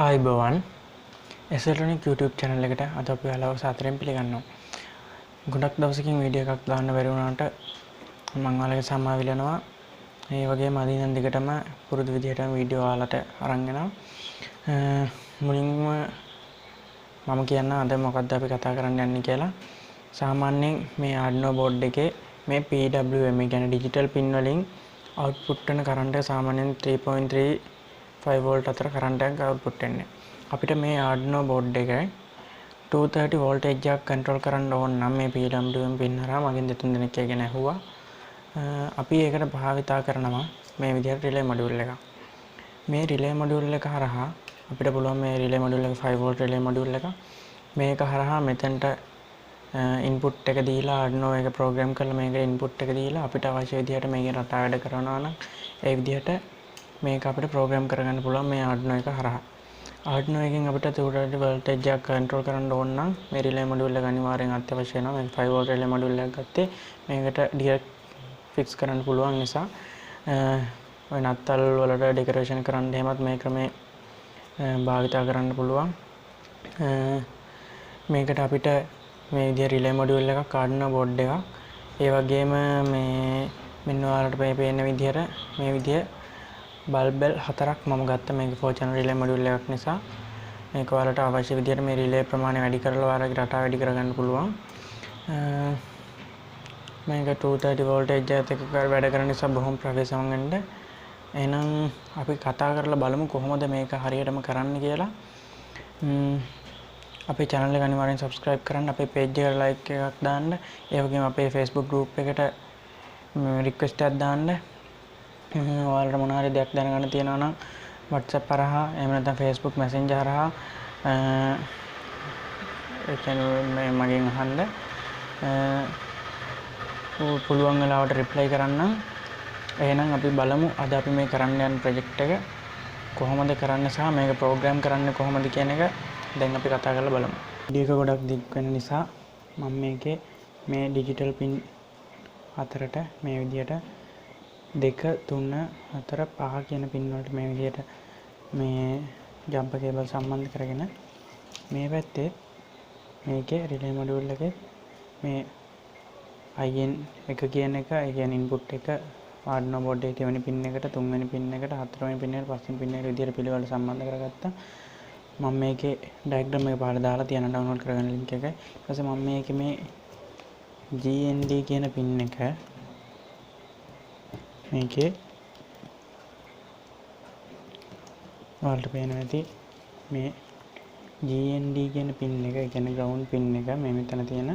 ආයිබෝවන් එසෙල්ටොනික් YouTube channel එකට අද අපි ඔයාලව සාදරයෙන් පිළිගන්නවා. ගොඩක් දවසකින් වීඩියෝ එකක් දාන්න බැරි වුණාට මම ඔයාලගේ සමාව ඉල්ලනවා. ඒ වගේම අද ඉඳන් දිගටම පුරුදු විදිහටම වීඩියෝ ඔයාලට අරන් එනවා. මුලින්ම මම කියන්න අද මොකක්ද අපි කතා කරන්න යන්නේ කියලා. සාමාන්‍යයෙන් මේ Arduino board එකේ මේ PWM කියන්නේ digital pin වලින් output වෙන current එක සාමාන්‍යයෙන් 3.35 volt අතර current එකක් output වෙන්නේ. අපිට මේ Arduino board එකේ 230 voltage එකක් control කරන්න ඕන නම් මේ PWM pin හරහා මගෙන් දෙතුන් දෙනෙක් කියන ඇහුවා. අපි ඒකට භාවිතා කරනවා මේ විදිහට relay module එකක්. මේ relay module එක හරහා අපිට පුළුවන් මේ relay module එක 5 volt relay module එක මේක හරහා මෙතනට input එක දීලා Arduino එක program කරලා මේක input එක දීලා අපිට අවශ්‍ය විදිහට මේකේ රටා වැඩ කරනවා නම් ඒ විදිහට මේක අපිට program කරගන්න පුළුවන් මේ Arduino එක හරහා. Arduino එකෙන් අපිට 230 voltage එක control කරන්න ඕන නම් මේ relay module එක අනිවාර්යෙන් අත්‍යවශ්‍ය වෙනවා. මේ 5 volt relay module එක ගත්තේ මේකට direct fix කරන්න පුළුවන් නිසා ඔය නත්තල් වලට decoration කරන්න එහෙමත් මේ ක්‍රමේ භාවිතා කරන්න පුළුවන්. මේකට අපිට මේ විදිහ relay module එකක් Arduino board එකක් ඒ වගේම මේ මෙන්න ඔයාලට පේන විදිහට මේ විදිහ bulb හතරක් මම ගත්තා මේක 4 channel relay module එකක් නිසා මේක ඔයාලට අවශ්‍ය විදිහට මේ relay ප්‍රමාණය වැඩි කරලා ඔයාලගේ රටා වැඩි කරගන්න පුළුවන්. මේක 230 voltage එකක වැඩ කරන නිසා බොහොම ප්‍රවේශම් වෙන්න. එහෙනම් අපි කතා කරලා බලමු කොහොමද මේක හරියටම කරන්න කියලා. අපේ channel එක අනිවාර්යෙන් subscribe කරන්න, අපේ page එකට like එකක් දාන්න, ඒ වගේම අපේ Facebook group එකට request එකක් දාන්න. ඔයාලට මොන හරි දෙයක් දැනගන්න තියෙනවා නම් WhatsApp හරහා එහෙම නැත්නම් Facebook Messenger හරහා ඒ කියන්නේ මගෙන් අහන්න. පුළුවන් වෙලාවට reply කරන්නම්. එහෙනම් අපි බලමු අද අපි මේ කරන්න යන project එක කොහොමද කරන්න සහ මේක program කරන්න කොහොමද කියන එක දැන් අපි කතා කරලා බලමු. වීඩියෝ එක ගොඩක් දිග් වෙන නිසා මම මේකේ මේ digital pin හතරට මේ විදියට 2 3 4 5 කියන pin වලට මේ විදියට මේ jumper cable සම්බන්ධ කරගෙන මේ පැත්තේ මේකේ relay module එකේ මේ IN එක කියන එක ඒ කියන්නේ input එක Arduino board එකේ දෙවෙනි pin එකට තුන්වෙනි pin එකට හතරවෙනි pin එකට පස්වෙනි pin එකට විදියට පිළිවෙල සම්බන්ධ කරගත්තා. මම මේකේ diagram එක පහළ දාලා තියන download කරගන්න link එක. ඊට පස්සේ මම මේකේ මේ GND කියන pin එක මේකේ ඔයාලට පේනවා ඇති මේ GND කියන pin එක ඒ කියන්නේ ground pin එක මේ මෙතන තියෙන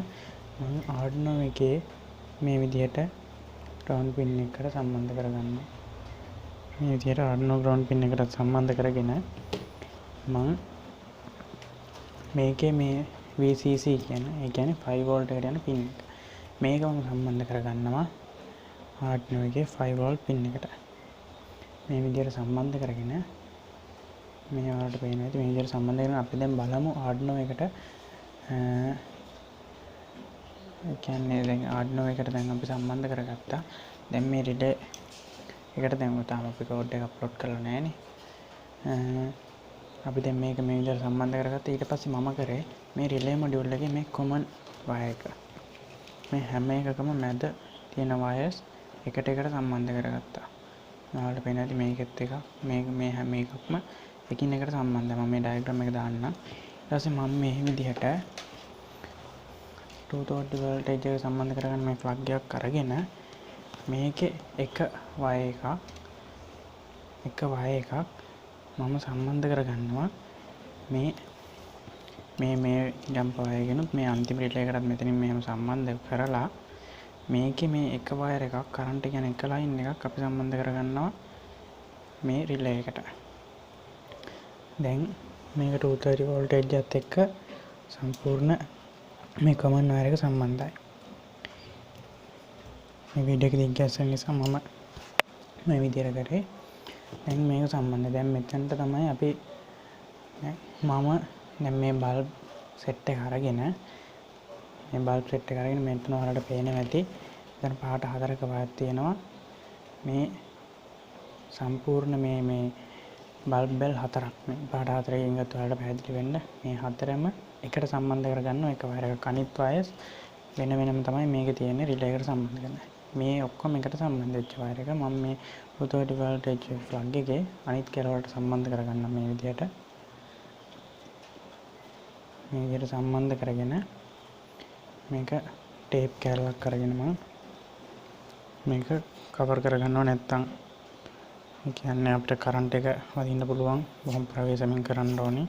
මම Arduino එකේ මේ විදිහට ground pin එකට සම්බන්ධ කරගන්නවා. මේ විදිහට Arduino ground pin එකට සම්බන්ධ කරගෙන මම මේකේ මේ VCC ඒ කියන්නේ 5 volt එකට යන pin එක. මේක මම සම්බන්ධ කරගන්නවා Arduino එකේ 5 volt pin එකට. මේ විදිහට සම්බන්ධ කරගෙන මේ ඔයාලට පේනවා ඇති මේ විදිහට සම්බන්ධ කරගෙන අපි දැන් බලමු Arduino එකට ඒ කියන්නේ දැන් Arduino එකට දැන් අපි සම්බන්ධ කරගත්තා. දැන් මේ relay එකට දැන් තාම අපි code එක upload කරලා නැහැ නේ. අපි දැන් මේක මේ විදිහට සම්බන්ධ කරගත්තා. ඊට පස්සේ මම කරේ මේ relay module එකේ මේ common wire එක මේ හැම එකකම මැද තියෙන wires එකට සම්බන්ධ කරගත්තා. ඔයාලට පේන ඇති මේකෙත් එකක් මේ හැම එකක්ම එකින් එකට සම්බන්ධයි. මම මේ diagram එක දාන්නම්. ඊට පස්සේ මම මේ විදිහට 230 voltage එක සම්බන්ධ කරගන්න මේ plug එකක් අරගෙන මේකේ එක wire එකක් මම සම්බන්ධ කරගන්නවා මේ jump wire එකනොත් මේ අන්තිම relay එකටත් මෙතනින් මෙහෙම සම්බන්ධ කරලා මේකේ මේ එක wire එකක් current කියන එක line එකක් අපි සම්බන්ධ කරගන්නවා මේ relay එකට. දැන් මේක 230 voltage එකත් එක්ක සම්පූර්ණ මේ common wire එක සම්බන්ධයි. මේ වීඩියෝ එක දිග්ගැස්සෙන නිසා මම මේ විදිහට කරේ. දැන් මේක සම්බන්ධයි. දැන් මෙතනට තමයි අපි මම දැන් මේ bulb set එක අරගෙන මෙතන ඔයාලට පේනවා ඇති. දැන් පාට හතරක වයර් තියෙනවා. මේ සම්පූර්ණ මේ බල්බ් බෙල් 4ක් මේ පාට 4කින් ගත්ත ඔයාලට පැහැදිලි වෙන්න මේ හතරම එකට සම්බන්ධ කරගන්න එක වයර් එකක් අනිත් වයර්ස් වෙන වෙනම තමයි මේකේ තියෙන්නේ රිලේ එකට සම්බන්ධ කරන්න. මේ ඔක්කොම එකට සම්බන්ධ වෙච්ච වයර් එක මම මේ 230 voltage plug එකේ අනිත් කෙරවලට සම්බන්ධ කරගන්න මේ විදිහට සම්බන්ධ කරගෙන මේක ටේප් කෑල්ලක් කරගෙන මම මේක කවර් කරගන්නවා නැත්තම් කියන්නේ අපිට කරන්ට් එක වදින්න පුළුවන් බොහොම ප්‍රවේශමෙන් කරන්න ඕනේ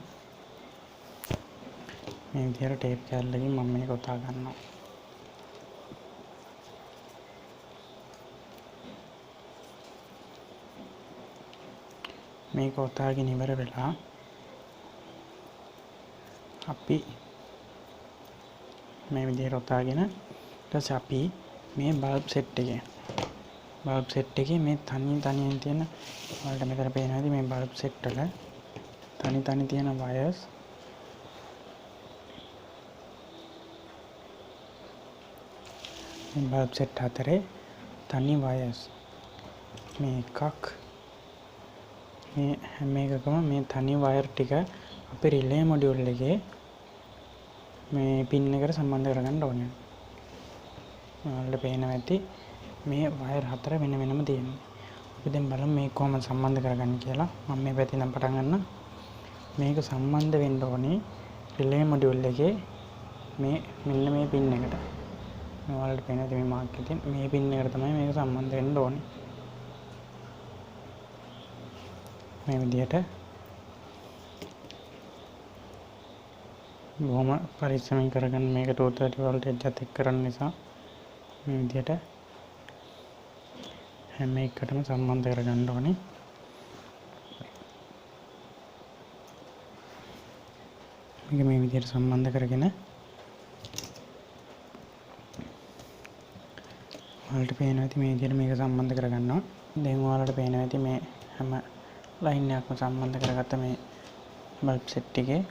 මේ විදිහට ටේප් කෑල්ලකින් මම මේක උතා ගන්නවා මේක උතාගෙන ඉවර වෙලා අපි මේ විදිහට උතාගෙන ඊට පස්සේ අපි මේ බල්බ් සෙට් එකේ මේ තනියෙන් තියෙන ඔයාලට මෙතන පේනවා ඇති මේ බල්බ් සෙට් වල තනි තියෙන වයර්ස් මේ බල්බ් සෙට් අතරේ තනි වයර්ස් මේ එකක් මේ හැම එකකම මේ තනි වයර් ටික අපේ රිලේ මොඩියුල් එකේ මේ පින් එකට සම්බන්ධ කරගන්න ඕනේ. ඔයාලට පේනවා ඇති මේ වයර් 4 වෙන වෙනම තියෙනවා. අපි දැන් බලමු මේක කොහොමද සම්බන්ධ කරගන්නේ කියලා. මම මේ පැත්තෙන් නම් පටන් ගන්න. මේක සම්බන්ධ වෙන්න ඕනේ රිලේ මොඩියුල් එකේ මේ මෙන්න මේ පින් එකට. ඔයාලට පේනවා ඇති මේ මාක් එකෙන් මේ පින් එකට තමයි මේක සම්බන්ධ වෙන්න ඕනේ. මේ විදිහට බොහොම පරිස්සමෙන් කරගන්න මේක 230 voltage එකත් එක්ක කරන නිසා මේ විදිහට හැම එකටම සම්බන්ධ කරගන්න ඕනේ. මේක මේ විදිහට සම්බන්ධ කරගෙන ඔයාලට පේනවා ඇති මේ විදිහට මේක සම්බන්ධ කරගන්නවා. දැන් ඔයාලට පේනවා ඇති මේ හැම ලයින් එකක්ම සම්බන්ධ කරගත්ත මේ බල්බ් සෙට් එකේ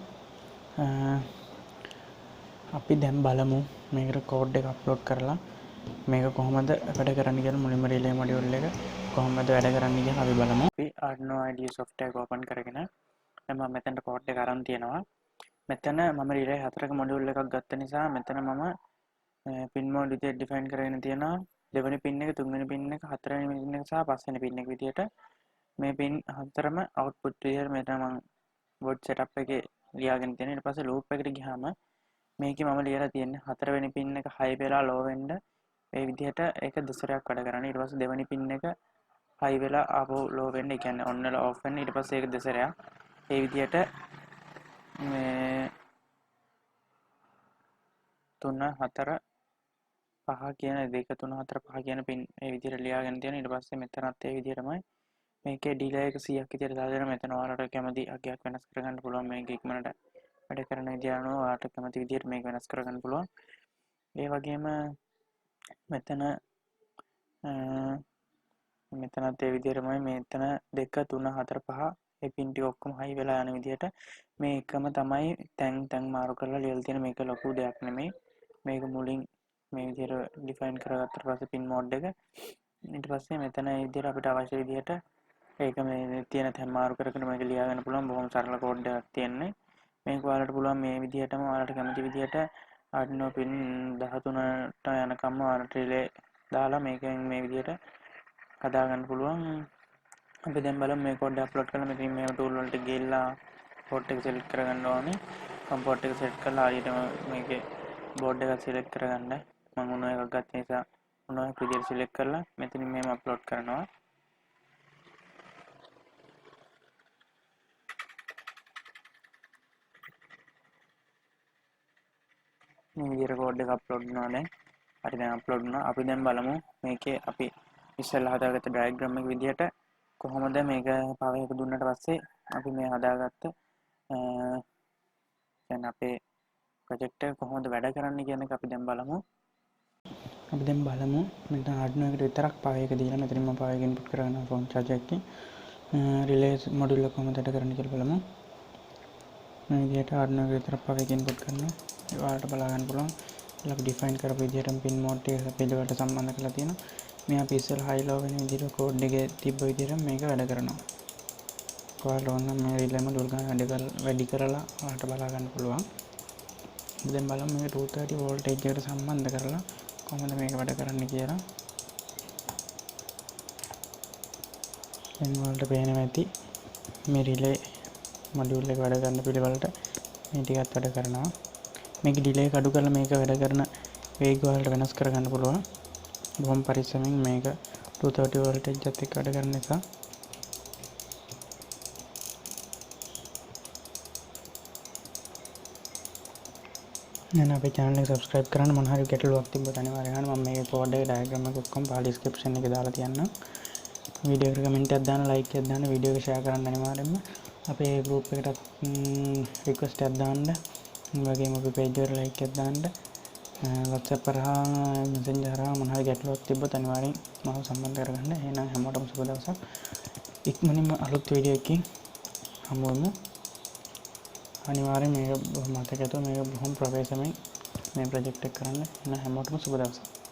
අපි දැන් බලමු මේකට කෝඩ් එක අප්ලෝඩ් කරලා මේක කොහොමද වැඩ කරන්නේ කියලා මුලින්ම රිලේ මොඩියුල් එක කොහොමද වැඩ කරන්නේ කියලා අපි බලමු. අපි Arduino IDE software එක open කරගෙන දැන් මම මෙතනට කෝඩ් එක අරන් තියෙනවා. මෙතන මම රිලේ 4ක මොඩියුල් එකක් ගත්ත නිසා මෙතන මම පින් මෝඩ් විදියට ඩිෆයින් කරගෙන තියෙනවා. දෙවෙනි පින් එක, තුන්වෙනි පින් එක, හතරවෙනි පින් එක සහ පස්වෙනි පින් එක විදියට මේ පින් හතරම අවුට්පුට් විදියට මෙතන මම බෝඩ් සෙටප් එකේ ලියාගෙන තියෙනවා. ඊට පස්සේ ලූප් එකට ගියාම මේකේ මම ලියලා තියෙන්නේ හතරවෙනි පින් එක හයි වෙලා ලෝ වෙන්න මේ විදිහට ඒක දෙසරයක් වැඩ කරන්නේ. ඊට පස්සේ දෙවෙනි පින් එක හයි වෙලා ආපහු ලෝ වෙන්න, ඒ කියන්නේ ඔන් වෙලා ඔෆ් වෙන්න. ඊට පස්සේ ඒක දෙසරයක්. ඒ විදිහට මේ 3 4 5 කියන 2 3 4 5 කියන පින් මේ විදිහට ලියාගෙන තියෙනවා. ඊට පස්සේ මෙතනත් ඒ විදිහටමයි මේකේ ඩිලේ එක 100ක් විදිහට දාලා දෙනවා. මෙතන ඔයාලට කැමති අගයක් වෙනස් කරගන්න පුළුවන්. මේක ඉක්මනට වැඩ කරන විදිය අනුව ඔයාලට කැමති විදිහට මේක වෙනස් කරගන්න පුළුවන්. ඒ වගේම මෙතනත් ඒ විදිහටමයි මෙතන 2 3 4 5 ඒ පින් ටික ඔක්කොම හයි වෙලා යන විදිහට මේ එකම තමයි තැන් මාරු කරලා ලියලා තියෙන. මේක ලොකු දෙයක් නෙමෙයි. මේක මුලින් මේ විදිහට ඩිෆයින් කරගත්තට පස්සේ පින් මෝඩ් එක ඊට පස්සේ මෙතන මේ විදිහට අපිට අවශ්‍ය විදිහට ඒක මේ තියෙන තැන් මාරු කරගෙන මේක ලියා ගන්න පුළුවන්. බොහොම සරල කෝඩ් එකක් තියෙන්නේ. මේක ඔයාලට පුළුවන් මේ විදිහටම ඔයාලට කැමති විදිහට Arduino pin 13ට යනකම් ඔයාලට රිලේ දාලා මේකෙන් මේ විදිහට හදා ගන්න පුළුවන්. අපි දැන් බලමු මේ කෝඩ් එක අප්ලෝඩ් කරලා මෙතන මේ ටූල් වලට ගිහලා පෝට් එක සිලෙක්ට් කරගන්න ඕනේ. මම පෝට් එක සෙට් කරලා හරියටම මේකේ බෝඩ් එක සිලෙක්ට් කරගන්න. මම උණු එකක් ගත්ත නිසා උණු එක විදිහට සිලෙක්ට් කරලා මෙතනින් මේව අප්ලෝඩ් කරනවා. මේ විදිහට කෝඩ් එක අප්ලෝඩ් වෙනවා දැන්. හරි දැන් අප්ලෝඩ් වුණා. අපි දැන් බලමු මේකේ අපි ඉස්සෙල්ලා හදාගත්ත ඩයග්‍රෑම් එක විදිහට කොහොමද මේක පවර් එක දුන්නට පස්සේ අපි මේ හදාගත්ත දැන් අපේ ප්‍රොජෙක්ට් එක කොහොමද වැඩ කරන්නේ කියන එක අපි දැන් බලමු. මෙතන Arduino එකට විතරක් පවර් එක දීලා මෙතනින් මම පවර් එක ඉන්පුට් කරගන්නවා ෆෝන් charger එකකින්. රිලේ මොඩියුල් එක කොහොමද වැඩ කරන්නේ කියලා බලමු. මේ විදිහට Arduino එකට විතරක් පවර් එක ඉන්පුට් කරනවා. ඒ වලට බලා ගන්න පුළුවන්. අපි ඩිෆයින් කරපු විදිහටම පින් මෝඩ් එක පිළිවෙලට සම්බන්ධ කරලා තියෙනවා. මේ අපි ඉස්සෙල්ලා හයි ලෝ වෙන විදිහට කෝඩ් එකේ තිබ්බ විදිහට මේක වැඩ කරනවා. ඔයාලට ඕන නම් මේ රිලේම ලුල් ගන්න වැඩි කරලා ඔයාලට බලා ගන්න පුළුවන්. දැන් බලමු මේ 230 වෝල්ටේජ් එකට සම්බන්ධ කරලා කොහොමද මේක වැඩ කරන්නේ කියලා. දැන් ඔයාලට පේනවා ඇති මේ රිලේ මොඩියුල් එක වැඩ කරන පිළිවෙලට මේ ටිකත් වැඩ කරනවා. මේක ඩිලේ එක අඩු කරලා මේක වැඩ කරන වේගය ඔයාලට වෙනස් කරගන්න පුළුවන්. බොහොම පරිස්සමෙන් මේක 230 වෝල්ටේජ් එකත් එක්ක වැඩ කරන නිසා. දැන් අපේ channel එක subscribe කරන්න. මොන හරි ගැටලුවක් තිබ්බොත් අනිවාර්යෙන් අහන්න. මම මේකේ code එක diagram එක ඔක්කොම පහළ description එකේ දාලා තියන්නම්. වීඩියෝ එකට කමෙන්ට් එකක් දාන්න, like එකක් දාන්න, වීඩියෝ එක share කරන්න අනිවාර්යෙන්ම. අපේ group එකට request එකක් දාන්න. ඒ වගේම අපේ page එකට like එකක් දාන්න. WhatsApp කරා messenger කරා මොන හරි ගැටලුවක් තිබ්බොත් අනිවාර්යෙන් මාව සම්බන්ධ කරගන්න. එහෙනම් හැමෝටම සුබ දවසක්. ඉක්මනින්ම අලුත් වීඩියෝ එකකින් හමු වෙමු. අනිවාර්යෙන් මේක මතක ඇතුව මේක බොහොම ප්‍රවේශමෙන් මේ ප්‍රොජෙක්ට් එක කරන්න. එහෙනම් හැමෝටම සුබ දවසක්.